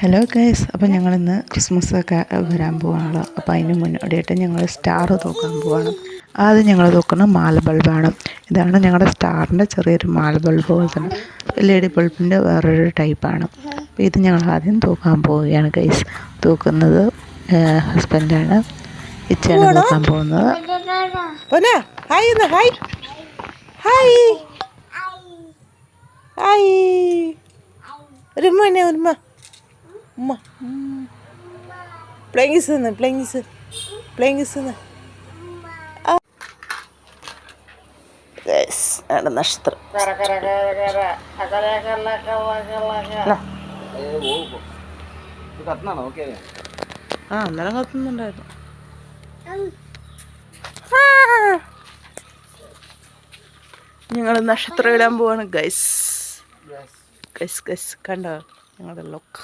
Hello guys, അപ്പോൾ ഞങ്ങളിന്ന് ക്രിസ്മസൊക്കെ വരാൻ പോവാണല്ലോ. അപ്പോൾ അതിന് മുന്നോടിയായിട്ട് ഞങ്ങൾ സ്റ്റാർ തൂക്കാൻ പോവാണ്. ആദ്യം ഞങ്ങൾ തൂക്കുന്നത് മാല ബൾബാണ്. ഇതാണ് ഞങ്ങളുടെ സ്റ്റാറിൻ്റെ ചെറിയൊരു മാല ബൾബ് പോലെ തന്നെ LED ബൾബിൻ്റെ വേറൊരു ടൈപ്പാണ്. അപ്പോൾ ഇത് ഞങ്ങൾ ആദ്യം തൂക്കാൻ പോവുകയാണ് ഗൈസ്. തൂക്കുന്നത് ഹസ്ബൻഡാണ്, ഇച്ചയാണ് തൂക്കാൻ പോകുന്നത്. നക്ഷത്രം അന്നേരം കത്തുന്നുണ്ടായിരുന്നു. ഞങ്ങൾ നക്ഷത്രം ഇടാൻ പോവാണ് ഗൈസ്. കണ്ടോ ഞങ്ങളുടെ ലുക്ക്?